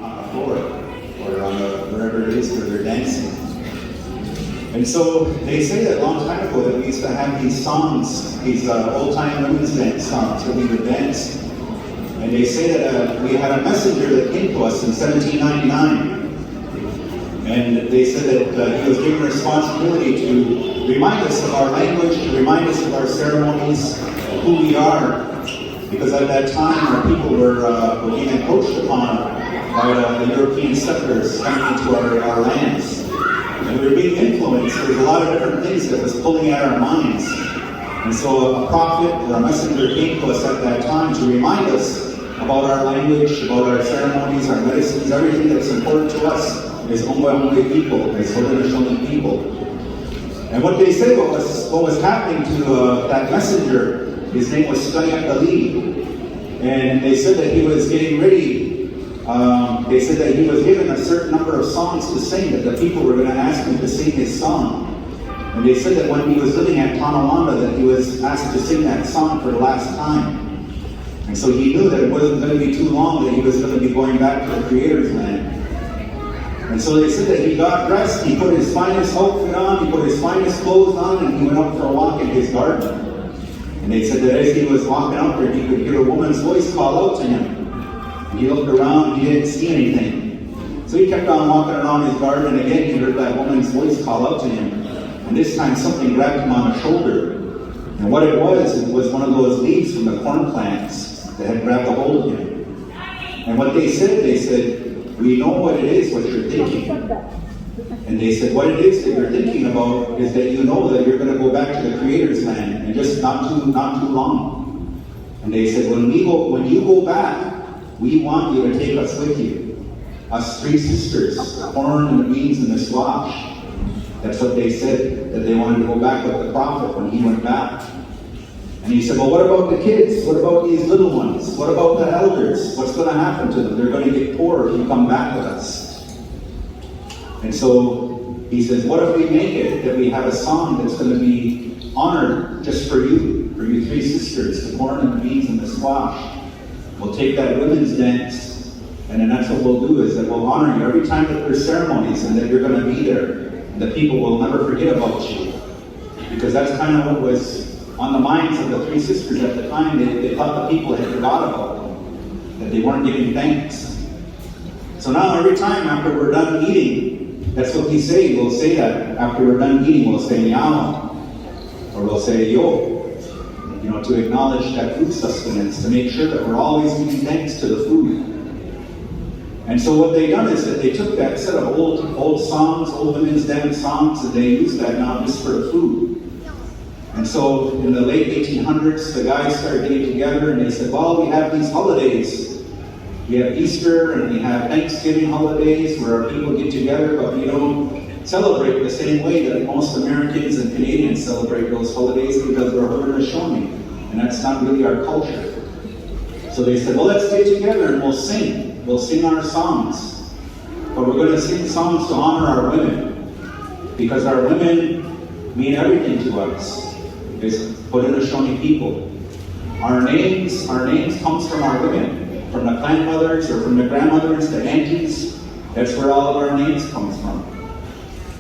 on the floor or on wherever it is where they're dancing. And so they say that a long time ago that we used to have these songs, these old-time women's dance songs that we would dance. And they say that we had a messenger that came to us in 1799. And they said that he was given a responsibility to remind us of our language, to remind us of our ceremonies, of who we are. Because at that time, our people were being encroached upon by the European settlers coming into our lands. And we were being influenced. There was a lot of different things that was pulling at our minds. And so a prophet or a messenger came to us at that time to remind us about our language, about our ceremonies, our medicines, everything that's important to us as Ongwe people, as Haudenosaunee people. And what they said what was happening to that messenger, his name was Seneca. And they said that he was getting ready. They said that he was given a certain number of songs to sing, that the people were going to ask him to sing his song. And they said that when he was living at Tonawanda, that he was asked to sing that song for the last time. And so he knew that it wasn't going to be too long that he was going to be going back to the Creator's land. And so they said that he got dressed, he put his finest outfit on, he put his finest clothes on, and he went out for a walk in his garden. And they said that as he was walking out there, he could hear a woman's voice call out to him. And he looked around, he didn't see anything. So he kept on walking around his garden, and again he heard that woman's voice call out to him. And this time something grabbed him on the shoulder. And what it was one of those leaves from the corn plants that had grabbed a hold of him. And what they said, we know what it is, what you're thinking. And they said, what it is that you're thinking about is that you know that you're going to go back to the Creator's land, and just not too long. And they said, when you go back, we want you to take us with you. Us three sisters, the corn and the beans and the squash. That's what they said, that they wanted to go back with the prophet when he went back. And he said, well, what about the kids? What about these little ones? What about the elders? What's going to happen to them? They're going to get poor if you come back with us. And so he says, what if we make it that we have a song that's going to be honored just for you three sisters, the corn and the beans and the squash. We'll take that women's dance, and then that's what we'll do, is that we'll honor you every time that there's ceremonies and that you're going to be there. And the people will never forget about you. Because that's kind of what was on the minds of the three sisters at the time. They thought the people had forgot about them, that they weren't giving thanks. So now every time after we're done eating, that's what we say. We'll say that after we're done eating, we'll say Nyama, or we'll say Yo, to acknowledge that food sustenance, to make sure that we're always giving thanks to the food. And so what they done is that they took that set of old songs, old women's dance songs, and they used that now just for the food. And so in the late 1800s, the guys started getting together and they said, well, we have these holidays. We have Easter and we have Thanksgiving holidays where our people get together, but we don't celebrate the same way that most Americans and Canadians celebrate those holidays, because we're Haudenosaunee, and that's not really our culture. So they said, well, let's get together and we'll sing. We'll sing our songs. But we're going to sing songs to honor our women, because our women mean everything to us. Is Haudenosaunee people. Our names comes from our women, from the grandmothers or from the grandmothers, the aunties. That's where all of our names comes from.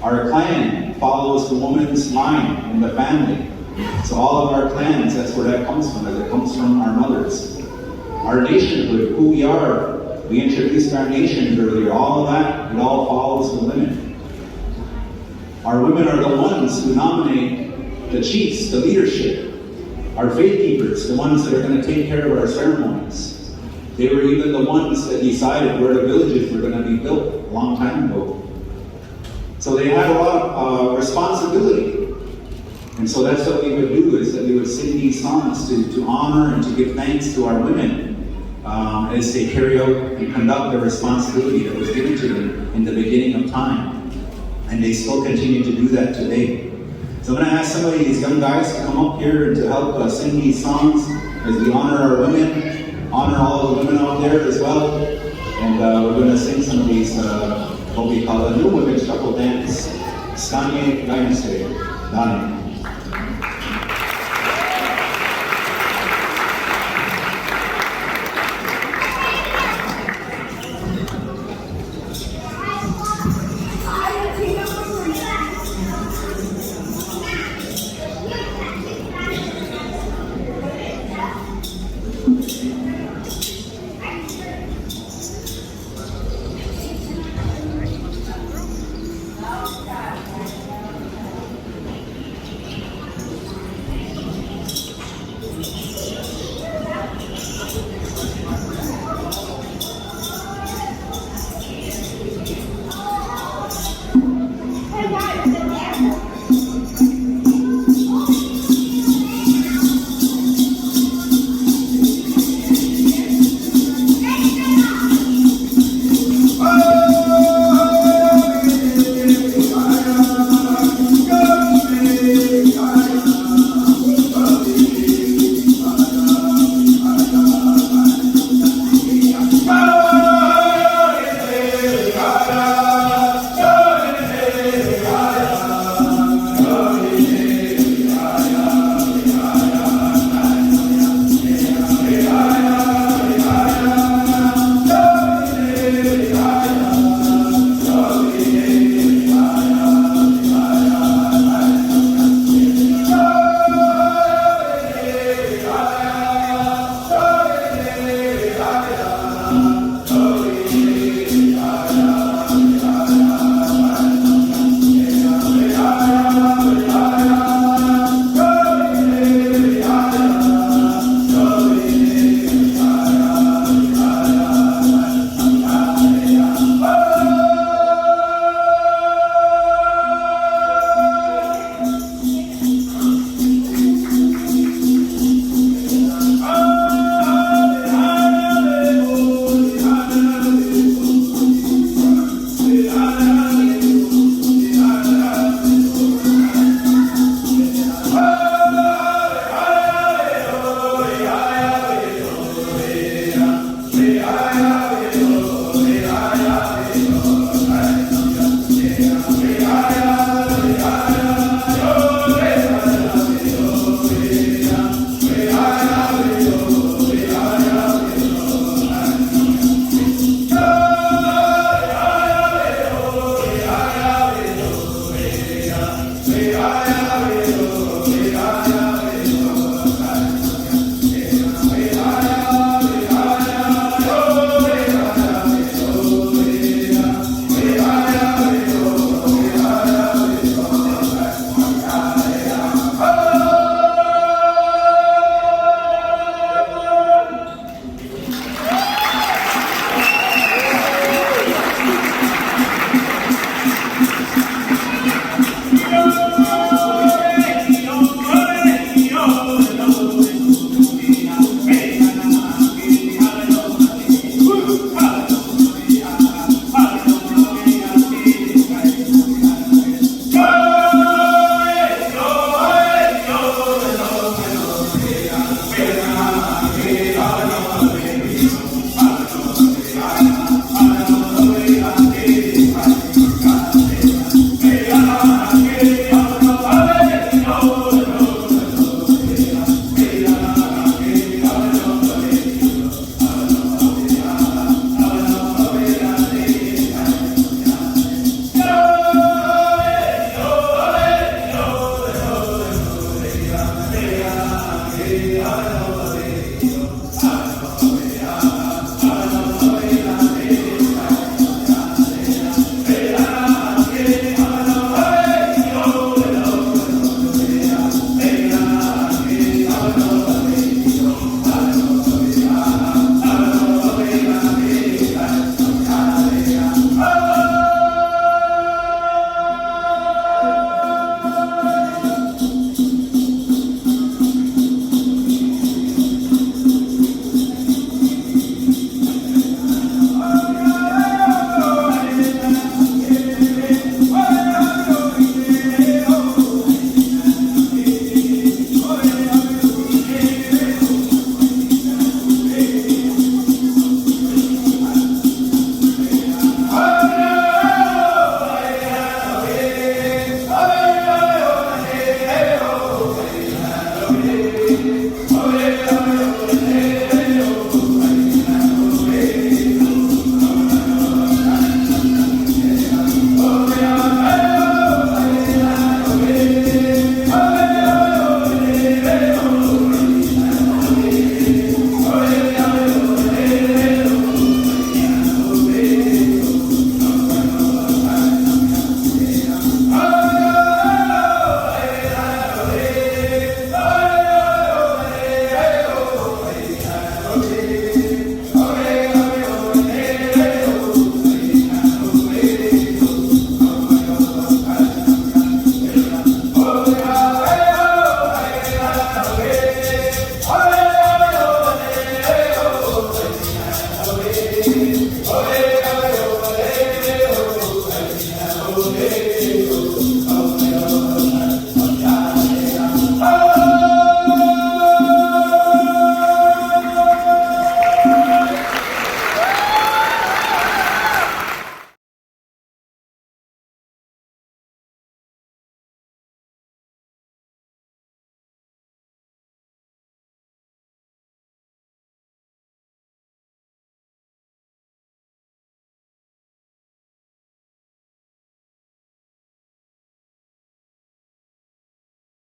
Our clan follows the woman's line in the family. So all of our clans, that's where that comes from. It comes from our mothers. Our nationhood, who we are, we introduced our nation earlier. All of that, it all follows the women. Our women are the ones who nominate the chiefs, the leadership, our faith keepers, the ones that are going to take care of our ceremonies. They were even the ones that decided where the villages were going to be built a long time ago. So they had a lot of responsibility. And so that's what we would do, is that we would sing these songs to honor and to give thanks to our women as they carry out and conduct the responsibility that was given to them in the beginning of time. And they still continue to do that today. So I'm going to ask some of these young guys to come up here and to help sing these songs as we honor our women, honor all the women out there as well. And we're going to sing some of these, what we call a new women's shuffle dance, Skanye Dynasty. Dani.